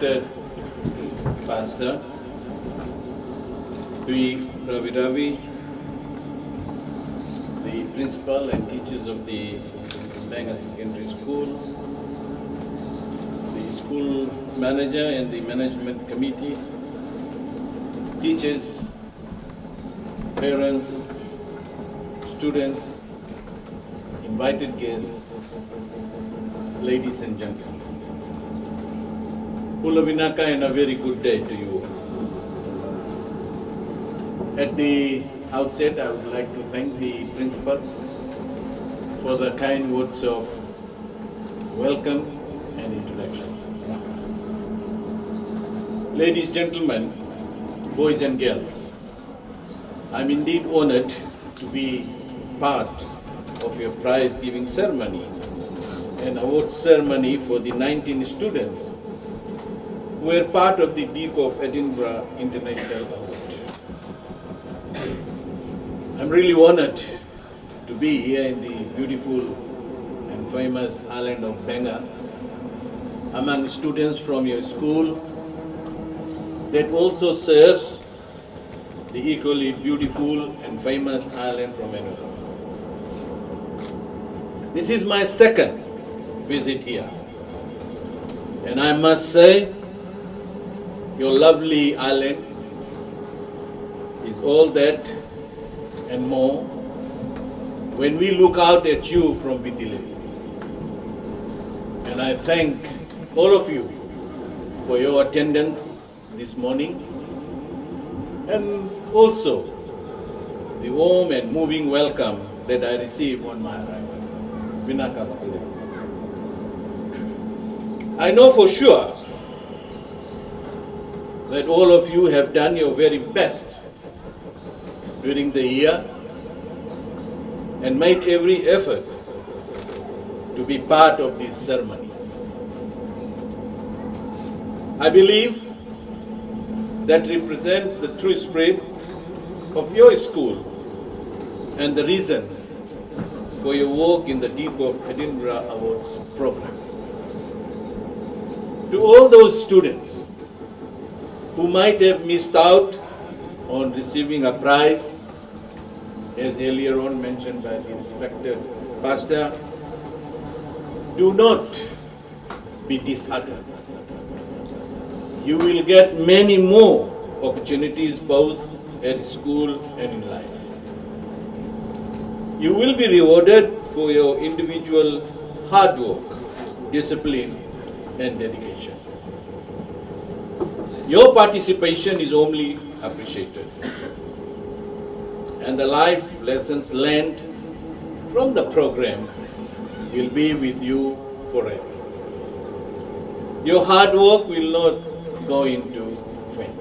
respected pastor, Ravi, the principal and teachers of the Beqa Secondary School, the school manager and the management committee, teachers, parents, students, invited guests, ladies and gentlemen. Beqa-Yanuca, and a very good day to you. At the outset, I would like to thank the principal for the kind words of welcome and introduction. Ladies, gentlemen, boys and girls, I'm indeed honored to be part of your prize-giving ceremony and award ceremony for the 19 students who were part of the Duke of Edinburgh International Award. I'm really honored to be here in the beautiful and famous island of Beqa among students from your school that also serves the equally beautiful and famous island from Yanuca. This is my second visit here, and I must say your lovely island is all that and more when we look out at you from Vitile. And I thank all of you for your attendance this morning, and also the warm and moving welcome that I received on my arrival. I know for sure that all of you have done your very best during the year and made every effort to be part of this ceremony. I believe that represents the true spirit of your school and the reason for your work in the Duke of Edinburgh Awards program. To all those students who might have missed out on receiving a prize, as earlier on mentioned by the respected pastor, do not be disheartened. You will get many more opportunities both at school and in life. You will be rewarded for your individual hard work, discipline, and dedication. Your participation is only appreciated, and the life lessons learned from the program will be with you forever. Your hard work will not go into vain.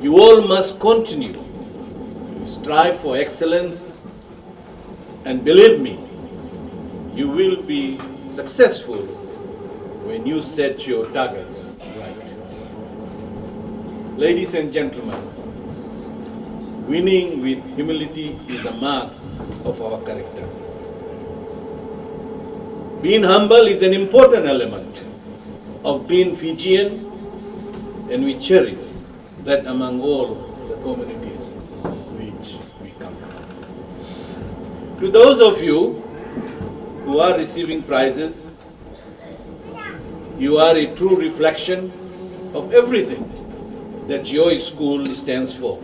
You all must continue to strive for excellence, and believe me, you will be successful when you set your targets right. Ladies and gentlemen, winning with humility is a mark of our character. Being humble is an important element of being Fijian, and we cherish that among all the communities which we come from. To those of you who are receiving prizes, you are a true reflection of everything that your school stands for.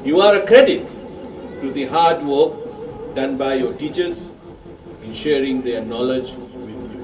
You are a credit to the hard work done by your teachers in sharing their knowledge with you.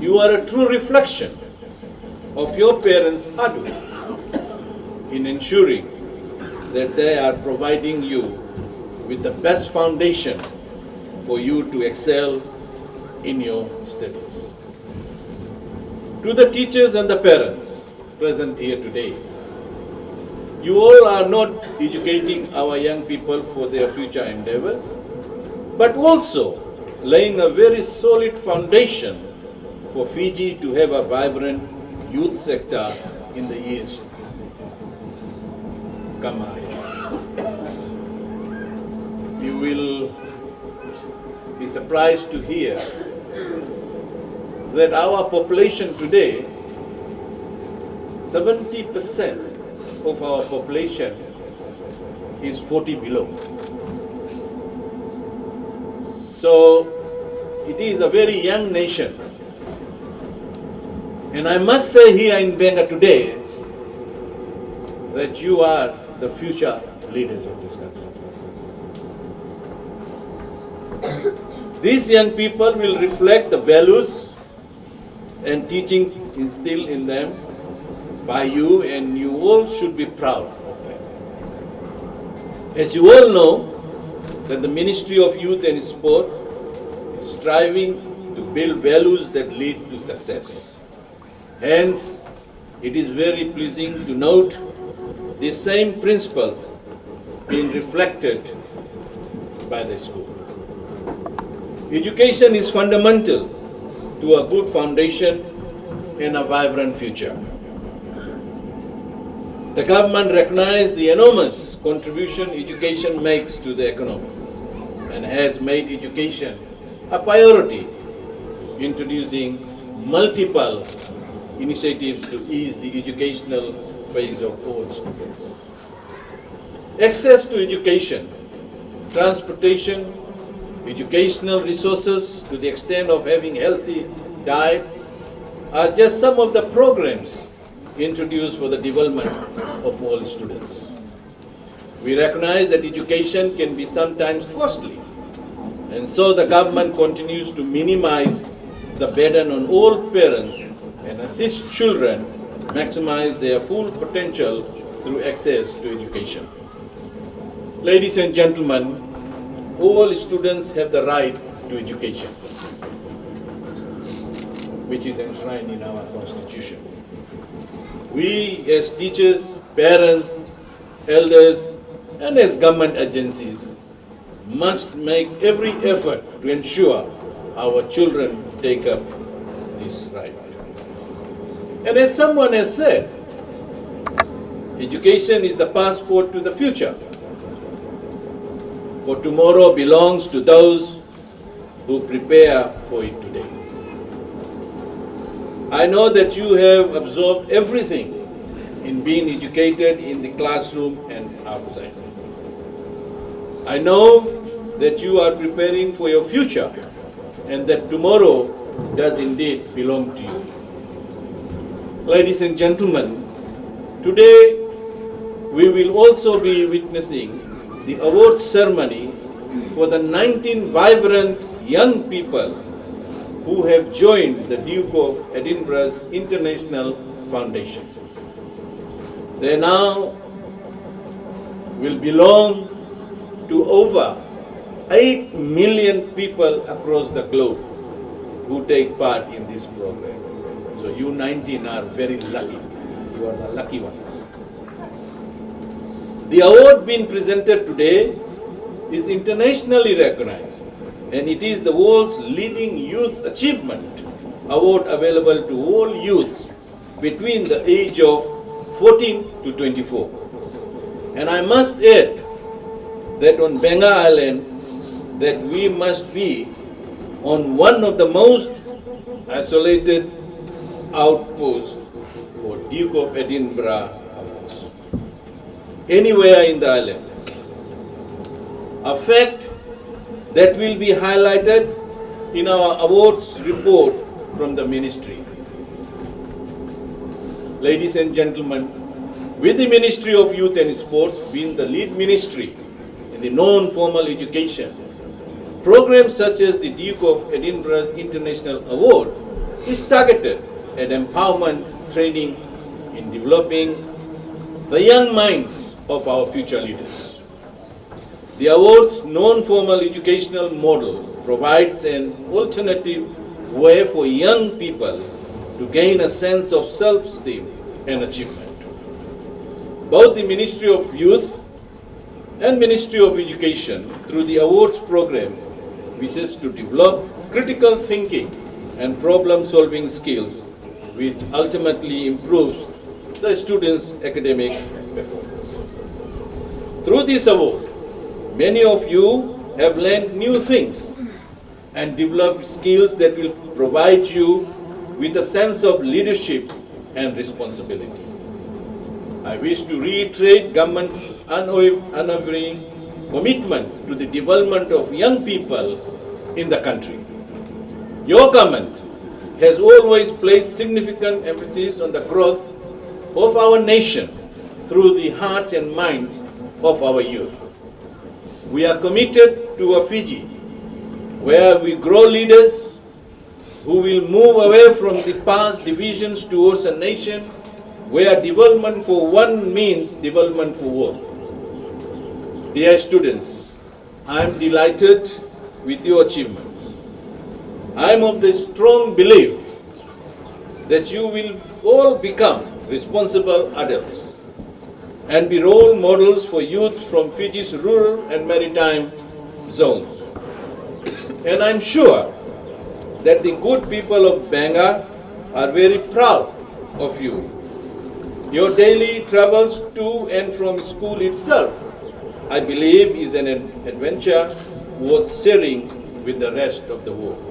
You are a true reflection of your parents' hard work in ensuring that they are providing you with the best foundation for you to excel in your studies. To the teachers and the parents present here today, you all are not educating our young people for their future endeavors, but also laying a very solid foundation for Fiji to have a vibrant youth sector in the years come ahead. You will be surprised to hear that our population today, 70% of our population is 40 below. So it is a very young nation. And I must say here in Beqa today that you are the future leaders of this country. These young people will reflect the values and teachings instilled in them by you, and you all should be proud of them. As you all know, that the Ministry of Youth and Sport is striving to build values that lead to success. Hence, it is very pleasing to note the same principles being reflected by the school. Education is fundamental to a good foundation and a vibrant future. The government recognizes the enormous contribution education makes to the economy and has made education a priority, introducing multiple initiatives to ease the educational phase of all students. Access to education, transportation, educational resources to the extent of having healthy diets are just some of the programs introduced for the development of all students. We recognize that education can be sometimes costly, and so the government continues to minimize the burden on all parents and assist children maximize their full potential through access to education. Ladies and gentlemen, all students have the right to education, which is enshrined in our Constitution. We as teachers, parents, elders, and as government agencies must make every effort to ensure our children take up this right. And as someone has said, education is the passport to the future. For tomorrow belongs to those who prepare for it today. I know that you have absorbed everything in being educated in the classroom and outside. I know that you are preparing for your future and that tomorrow does indeed belong to you. Ladies and gentlemen, today we will also be witnessing the awards ceremony for the 19 vibrant young people who have joined the Duke of Edinburgh's International Foundation. They now will belong to over 8 million people across the globe who take part in this program. So you 19 are very lucky. You are the lucky ones. The award being presented today is internationally recognized, and it is the world's leading youth achievement award available to all youths between the age of 14 to 24. And I must add that on Beqa Island, that we must be on one of the most isolated outposts for Duke of Edinburgh awards anywhere in the island. A fact that will be highlighted in our awards report from the ministry. Ladies and gentlemen, with the Ministry of Youth and Sports being the lead ministry in the non-formal education, programs such as the Duke of Edinburgh's International Award is targeted at empowerment training in developing the young minds of our future leaders. The award's non-formal educational model provides an alternative way for young people to gain a sense of self-esteem and achievement. Both the Ministry of Youth and Ministry of Education, through the awards program, wishes to develop critical thinking and problem-solving skills, which ultimately improves the students' academic performance. Through this award, many of you have learned new things and developed skills that will provide you with a sense of leadership and responsibility. I wish to reiterate government's unwavering commitment to the development of young people in the country. Your government has always placed significant emphasis on the growth of our nation through the hearts and minds of our youth. We are committed to a Fiji where we grow leaders who will move away from the past divisions towards a nation where development for one means development for all. Dear students, I am delighted with your achievements. I am of the strong belief that you will all become responsible adults and be role models for youth from Fiji's rural and maritime zones. And I'm sure that the good people of Beqa are very proud of you. Your daily travels to and from school itself, I believe, is an adventure worth sharing with the rest of the world.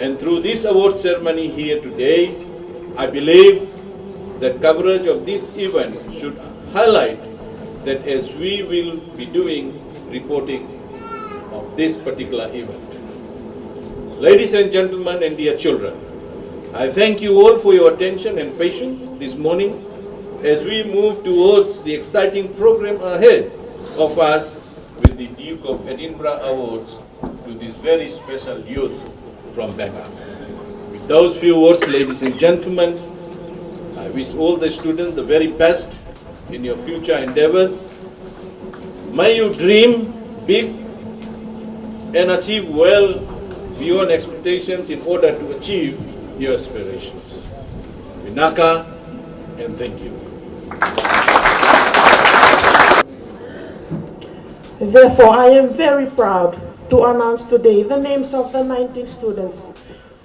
And through this award ceremony here today, I believe that coverage of this event should highlight that as we will be doing reporting of this particular event. Ladies and gentlemen and dear children, I thank you all for your attention and patience this morning as we move towards the exciting program ahead of us with the Duke of Edinburgh Awards to this very special youth from Beqa. With those few words, ladies and gentlemen, I wish all the students the very best in your future endeavors. May you dream big and achieve well beyond expectations in order to achieve your aspirations. Vinaka, and thank you. Therefore, I am very proud to announce today the names of the 19 students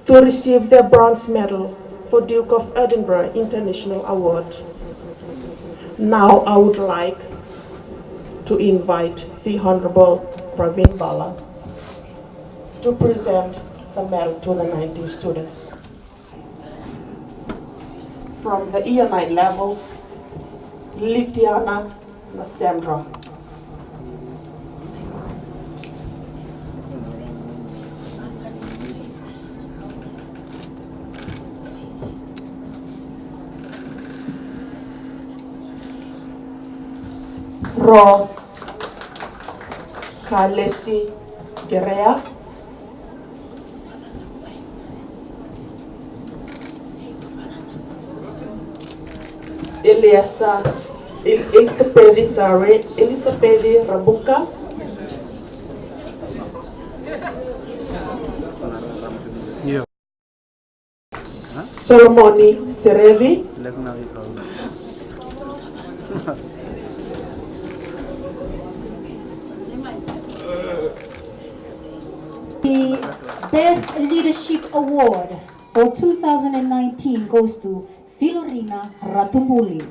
to receive their bronze medal for Duke of Edinburgh International Award. Now I would like to invite the Honorable Parveen Bala to present the medal to the 19 students. From the year 9 level, Litiana Nasandra. Ro Kalesi Gerea. Elizabeth Rabuka. Solomoni Serevi. The Best Leadership Award for 2019 goes to Filorina Ratumbuli.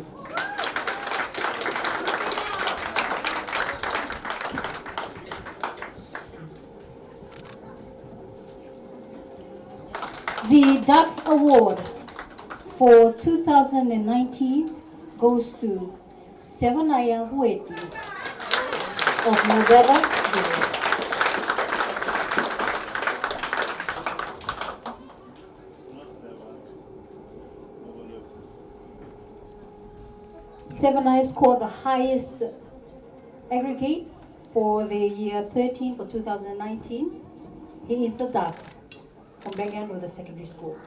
The Ducks Award for 2019 goes to Sevanaya Hueti of Novella. Sevanaya scored the highest aggregate for the year 13 for 2019. He is the Ducks from Beqa-Yanuca Secondary School.